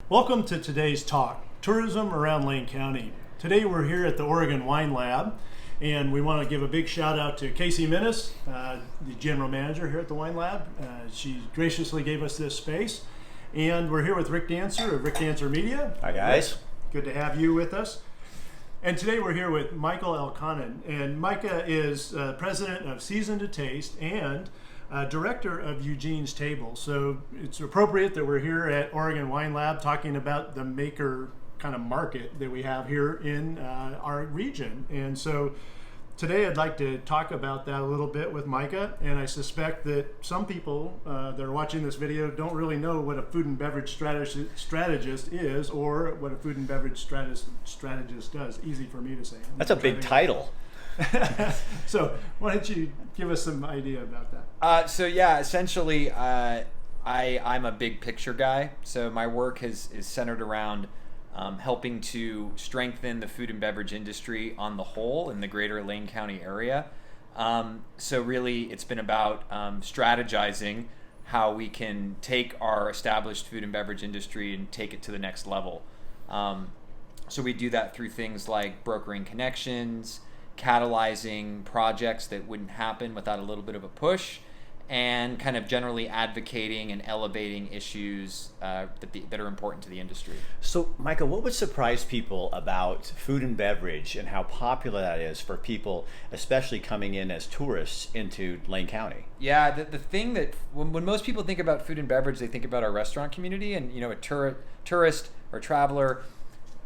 Welcome to today's talk, Tourism Around Lane County. Today we're here at the Oregon Wine Lab, and we want to give a big shout out to Casey Minnis, the general manager here at the Wine Lab. She graciously gave us this space. And we're here with Rick Dancer of Rick Dancer Media. Hi guys. Good to have you with us. And today we're here with Micah Elconin. And Micah is president of Season to Taste and director of Eugene's Table. So it's appropriate that we're here at Oregon Wine Lab talking about the maker kind of market that we have here in our region. And so today I'd like to talk about that a little bit with Micah, and I suspect that some people that are watching this video don't really know what a food and beverage strategist is or what a food and beverage strategist does. Easy for me to say. That's a big title. So why don't you give us some idea about that? Essentially I'm a big picture guy. So my work is centered around helping to strengthen the food and beverage industry on the whole in the greater Lane County area. So really it's been about strategizing how we can take our established food and beverage industry and take it to the next level. So we do that through things like brokering connections, catalyzing projects that wouldn't happen without a little bit of a push, and kind of generally advocating and elevating issues that are important to the industry. So, Micah, what would surprise people about food and beverage and how popular that is for people, especially coming in as tourists into Lane County? Yeah, the thing that when most people think about food and beverage, they think about our restaurant community, and a tourist or traveler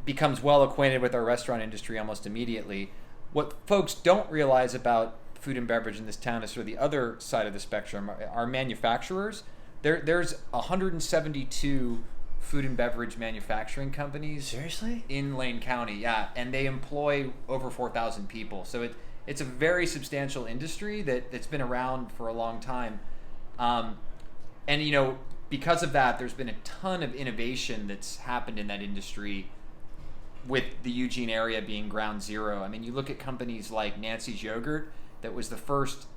becomes well acquainted with our restaurant industry almost immediately. What folks don't realize about food and beverage in this town is sort of the other side of the spectrum. Our manufacturers, there's 172 food and beverage manufacturing companies. Seriously? In Lane County, yeah, and they employ over 4,000 people. So it's a very substantial industry that's been around for a long time, and because of that, there's been a ton of innovation that's happened in that industry, with the Eugene area being ground zero. I mean, you look at companies like Nancy's Yogurt, that was the first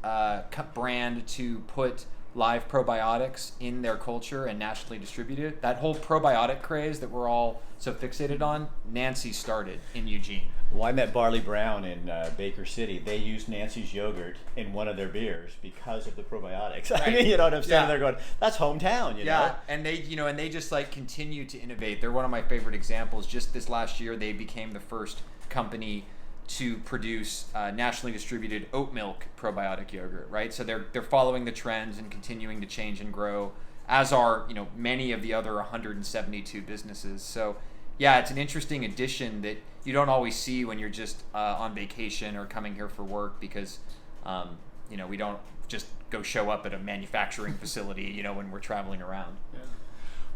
brand to put live probiotics in their culture and nationally distribute it. That whole probiotic craze that we're all so fixated on, Nancy started in Eugene. Well, I met Barley Brown in Baker City. They used Nancy's yogurt in one of their beers because of the probiotics. Right. I mean, I'm standing there going, that's hometown, you know? And they just like continue to innovate. They're one of my favorite examples. Just this last year, they became the first company to produce nationally distributed oat milk probiotic yogurt, right? So they're following the trends and continuing to change and grow, as are many of the other 172 businesses. So yeah, it's an interesting addition that you don't always see when you're just on vacation or coming here for work, because we don't just go show up at a manufacturing facility when we're traveling around. Yeah.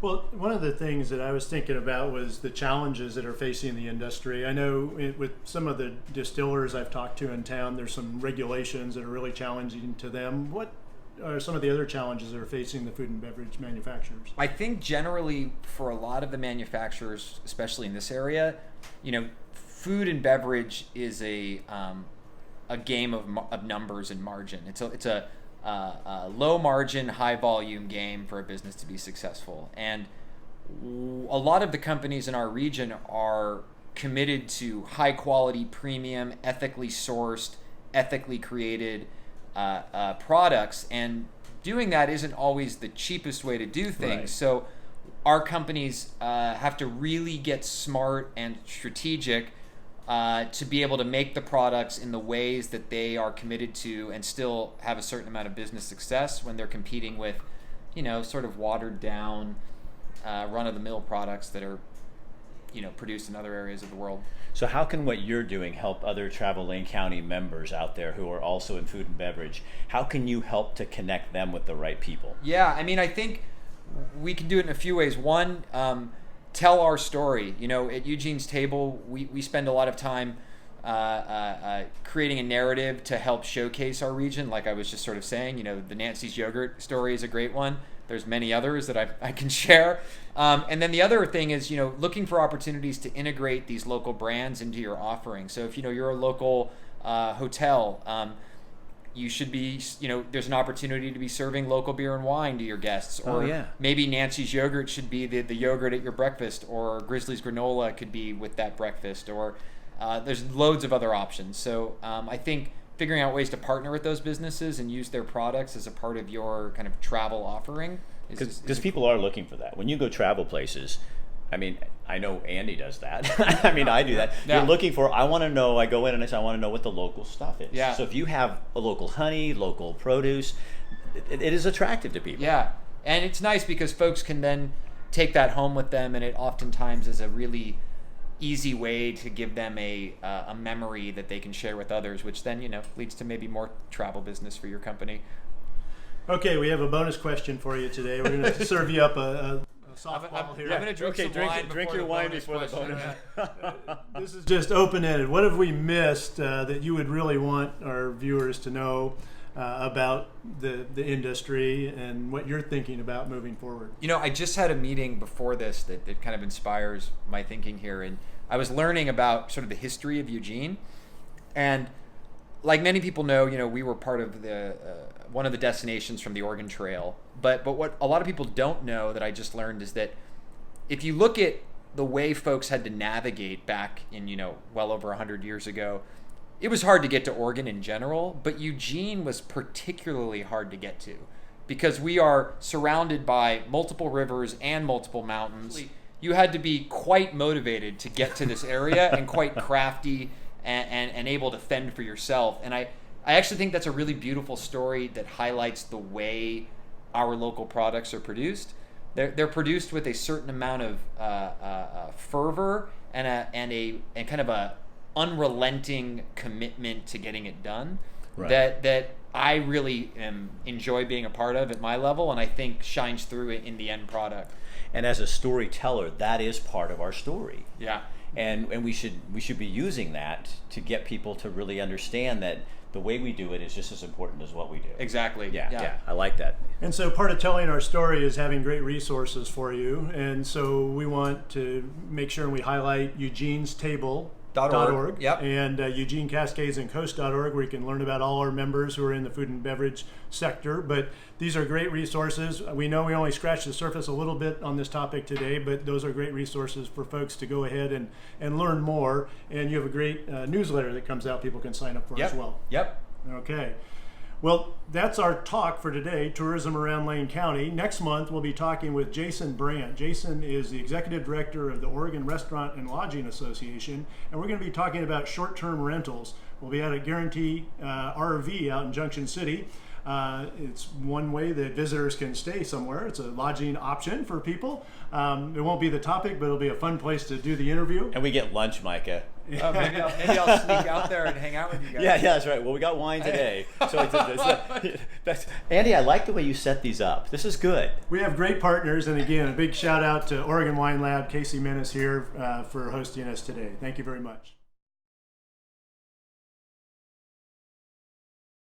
Well, one of the things that I was thinking about was the challenges that are facing the industry. I know with some of the distillers I've talked to in town, there's some regulations that are really challenging to them. What are some of the other challenges that are facing the food and beverage manufacturers? I think generally for a lot of the manufacturers, especially in this area, food and beverage is a game of numbers and margin. It's a low margin, high volume game for a business to be successful. And a lot of the companies in our region are committed to high quality, premium, ethically sourced, ethically created products. And doing that isn't always the cheapest way to do things. Right. So our companies have to really get smart and strategic to be able to make the products in the ways that they are committed to and still have a certain amount of business success when they're competing with, sort of watered down, run-of-the-mill products that are, produced in other areas of the world. So how can what you're doing help other Travel Lane County members out there who are also in food and beverage? How can you help to connect them with the right people? Yeah, I mean, I think we can do it in a few ways. One, tell our story. At Eugene's Table, we spend a lot of time creating a narrative to help showcase our region. Like I was just sort of saying, the Nancy's Yogurt story is a great one. There's many others that I can share. And then the other thing is, looking for opportunities to integrate these local brands into your offering. So if you're a local hotel, you should be, there's an opportunity to be serving local beer and wine to your guests. Or maybe Nancy's yogurt should be the yogurt at your breakfast, or Grizzly's granola could be with that breakfast, or there's loads of other options. So I think figuring out ways to partner with those businesses and use their products as a part of your kind of travel offering. Because people are looking for that. When you go travel places, I mean, I know Andy does that. I mean, I do that. Yeah. You're looking for, I want to know, I go in and I say, I want to know what the local stuff is. Yeah. So if you have a local honey, local produce, it is attractive to people. Yeah. And it's nice because folks can then take that home with them, and it oftentimes is a really easy way to give them a memory that they can share with others, which then, leads to maybe more travel business for your company. Okay, we have a bonus question for you today. We're going to serve you up a softball here. I'm going to drink your wine before the bonus. This is just open-ended. What have we missed that you would really want our viewers to know about the industry and what you're thinking about moving forward? I just had a meeting before this that kind of inspires my thinking here, and I was learning about sort of the history of Eugene. And like many people know, we were part of the one of the destinations from the Oregon Trail. But what a lot of people don't know that I just learned is that if you look at the way folks had to navigate back in, well over 100 years ago, it was hard to get to Oregon in general, but Eugene was particularly hard to get to because we are surrounded by multiple rivers and multiple mountains. You had to be quite motivated to get to this area and quite crafty and able to fend for yourself. And I actually think that's a really beautiful story that highlights the way our local products are produced. They're produced with a certain amount of fervor and kind of a unrelenting commitment to getting it done. Right. That I really enjoy being a part of at my level, and I think shines through in the end product. And as a storyteller, that is part of our story. Yeah. And we should be using that to get people to really understand that the way we do it is just as important as what we do. Exactly. Yeah. I like that. And so part of telling our story is having great resources for you. And so we want to make sure we highlight Eugene's Table. .org. Yep. And EugeneCascadesandCoast.org, where you can learn about all our members who are in the food and beverage sector. But these are great resources. We know we only scratched the surface a little bit on this topic today, but those are great resources for folks to go ahead and learn more. And you have a great newsletter that comes out people can sign up for as well. Yep. Okay. Well, that's our talk for today, Tourism Around Lane County. Next month, we'll be talking with Jason Brandt. Jason is the Executive Director of the Oregon Restaurant and Lodging Association, and we're going to be talking about short-term rentals. We'll be at a Guarantee RV out in Junction City. It's one way that visitors can stay somewhere. It's a lodging option for people. It won't be the topic, but it'll be a fun place to do the interview. And we get lunch, Micah. Maybe I'll sneak out there and hang out with you guys. Yeah, that's right. Well, we got wine today. Andy, I like the way you set these up. This is good. We have great partners, and again, a big shout out to Oregon Wine Lab. Casey Menace here for hosting us today. Thank you very much.